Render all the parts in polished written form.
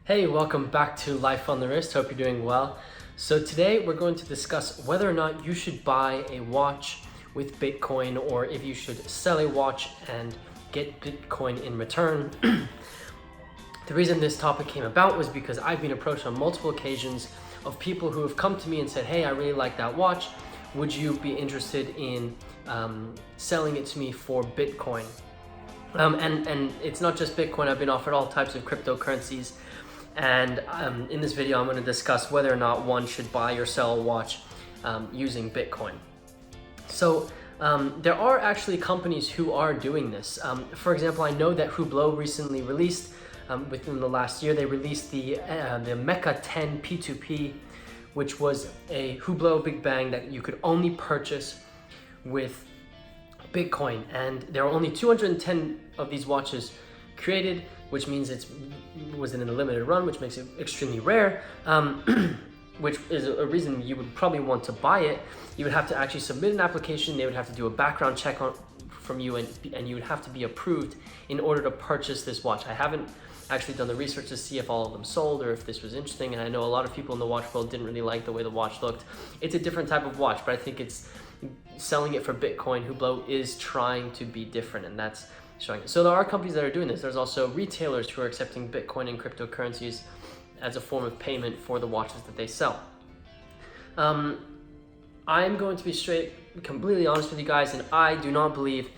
Hey, welcome back to Life on the Wrist. Hope you're doing well. So today we're going to discuss whether or not you should buy a watch with Bitcoin or if you should sell a watch and get Bitcoin in return. The reason this topic came about was because I've been approached on multiple occasions of people who have come to me and said, hey, I really like that watch. Would you be interested in selling it to me for Bitcoin? And it's not just Bitcoin. I've been offered all types of cryptocurrencies. And in this video, I'm going to discuss whether or not one should buy or sell a watch using Bitcoin. So there are actually companies who are doing this. For example, I know that WhooBlow recently released, within the last year, they released the Mecha 10 P2P, which was a WhooBlow Big Bang that you could only purchase with Bitcoin. And there are only 210 of these watches created, which means it was in a limited run, which makes it extremely rare, which is a reason you would probably want to buy it. You would have to actually submit an application. They would have to do a background check from you, and you would have to be approved in order to purchase this watch. I haven't actually done the research to see if all of them sold or if this was interesting, and I know a lot of people in the watch world didn't really like the way the watch looked. It's a different type of watch, but I think it's selling it for Bitcoin. WhooBlow is trying to be different, and that's showing it. So there are companies that are doing this. There's also retailers who are accepting Bitcoin and cryptocurrencies as a form of payment for the watches that they sell. I'm going to be completely honest with you guys, and I do not believe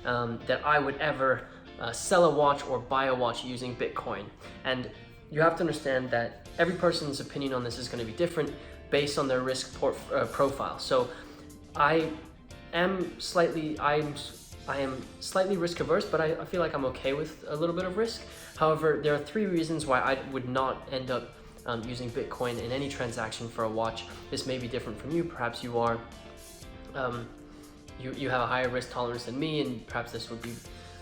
that I would ever sell a watch or buy a watch using Bitcoin. And you have to understand that every person's opinion on this is going to be different based on their risk profile. So I am slightly risk averse, but I feel like I'm okay with a little bit of risk. However, there are three reasons why I would not end up using Bitcoin in any transaction for a watch. This may be different from you. Perhaps you are, you have a higher risk tolerance than me, and perhaps this would be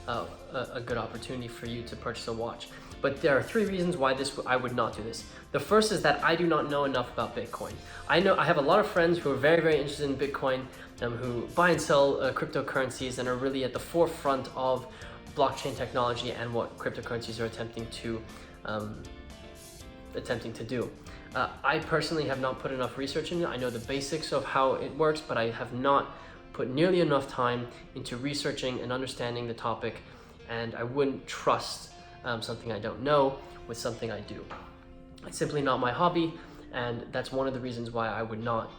a good opportunity for you to purchase a watch. But there are three reasons why I would not do this. The first is that I do not know enough about Bitcoin. I have a lot of friends who are very, very interested in Bitcoin, who buy and sell cryptocurrencies and are really at the forefront of blockchain technology and what cryptocurrencies are attempting to do. I personally have not put enough research in it. I know the basics of how it works, but I have not put nearly enough time into researching and understanding the topic, and I wouldn't trust something I don't know with something I do. It's simply not my hobby, and that's one of the reasons why I would not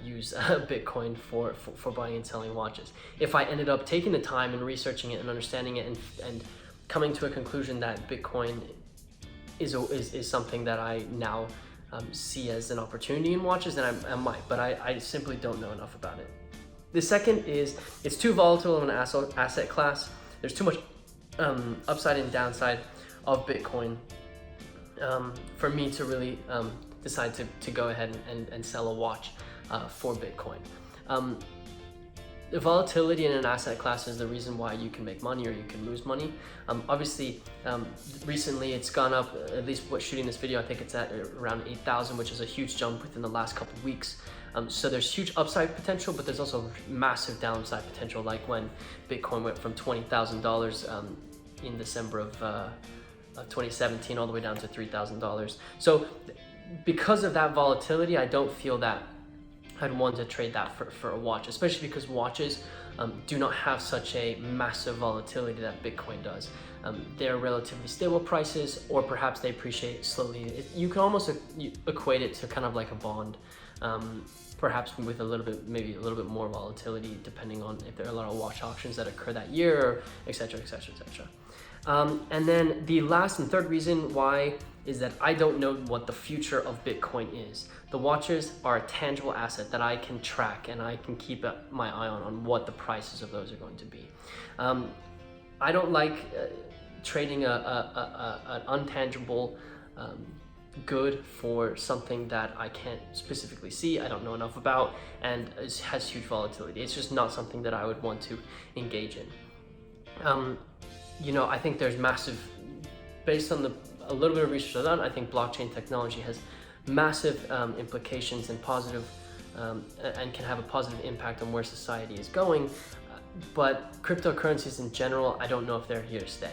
use Bitcoin for buying and selling watches. If I ended up taking the time and researching it and understanding it and coming to a conclusion that Bitcoin is something that I now see as an opportunity in watches, then I might, but I simply don't know enough about it. The second is it's too volatile of an asset class. There's too much upside and downside of Bitcoin for me to really decide to go ahead and sell a watch for Bitcoin. The volatility in an asset class is the reason why you can make money or you can lose money. Obviously, recently it's gone up, at least shooting this video, I think it's at around 8,000, which is a huge jump within the last couple of weeks. So there's huge upside potential, but there's also massive downside potential, like when Bitcoin went from $20,000 in December of 2017 all the way down to $3,000. So because of that volatility, I don't feel that I'd want to trade that for a watch, especially because watches do not have such a massive volatility that Bitcoin does. They're relatively stable prices, or perhaps they appreciate slowly. You can almost equate it to kind of like a bond, perhaps with maybe a little bit more volatility, depending on if there are a lot of watch auctions that occur that year, etc., etc., etc. And then the last and third reason why is that I don't know what the future of Bitcoin is. The watches are a tangible asset that I can track, and I can keep my eye on what the prices of those are going to be. I don't like trading an untangible good for something that I can't specifically see, I don't know enough about, and has huge volatility. It's just not something that I would want to engage in. I think there's massive, based on a little bit of research I've done, I think blockchain technology has massive implications and and can have a positive impact on where society is going. But cryptocurrencies in general, I don't know if they're here to stay.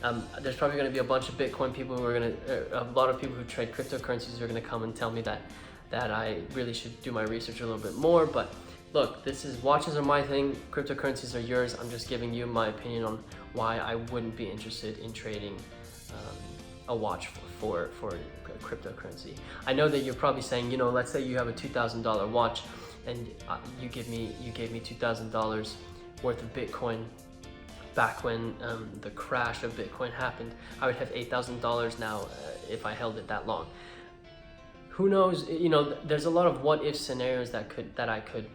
There's probably going to be a bunch of Bitcoin people who are going to, a lot of people who trade cryptocurrencies are going to come and tell me that I really should do my research a little bit more. But look, watches are my thing, cryptocurrencies are yours. I'm just giving you my opinion on why I wouldn't be interested in trading a watch for cryptocurrency. I know that you're probably saying, you know, let's say you have a $2,000 watch and you gave me $2,000 worth of Bitcoin back when the crash of Bitcoin happened. I would have $8,000 now if I held it that long. Who knows? You know, there's a lot of what if scenarios that I could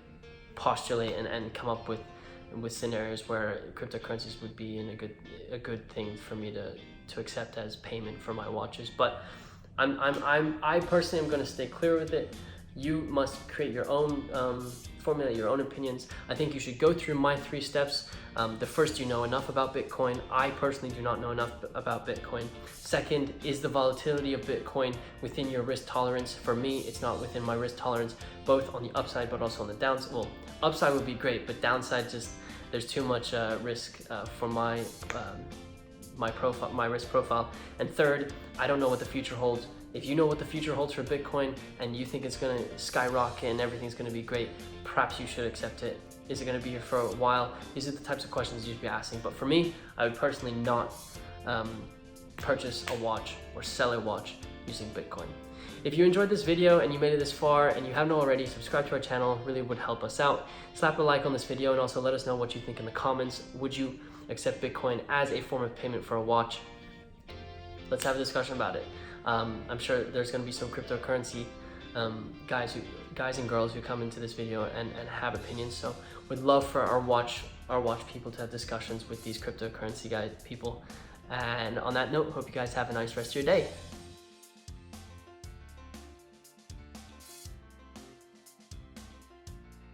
postulate and come up with scenarios where cryptocurrencies would be in a good thing for me to accept as payment for my watches. But I personally am going to stay clear with it. You must create your own, formulate your own opinions. I think you should go through my 3 steps. The first, you know enough about Bitcoin. I personally do not know enough about Bitcoin. Second, is the volatility of Bitcoin within your risk tolerance? For me, it's not within my risk tolerance, both on the upside but also on the downside. Well, upside would be great, but downside, just there's too much risk for my risk profile. And third, I don't know what the future holds. If you know what the future holds for Bitcoin and you think it's going to skyrocket and everything's going to be great, perhaps you should accept it. Is it going to be here for a while? These are the types of questions you should be asking. But for me, I would personally not purchase a watch or sell a watch using Bitcoin. If you enjoyed this video and you made it this far and you haven't already, subscribe to our channel, really would help us out. Slap a like on this video and also let us know what you think in the comments. Would you accept Bitcoin as a form of payment for a watch? Let's have a discussion about it. I'm sure there's going to be some cryptocurrency guys and girls who come into this video and have opinions. So we'd love for our watch people to have discussions with these cryptocurrency people. And on that note, hope you guys have a nice rest of your day.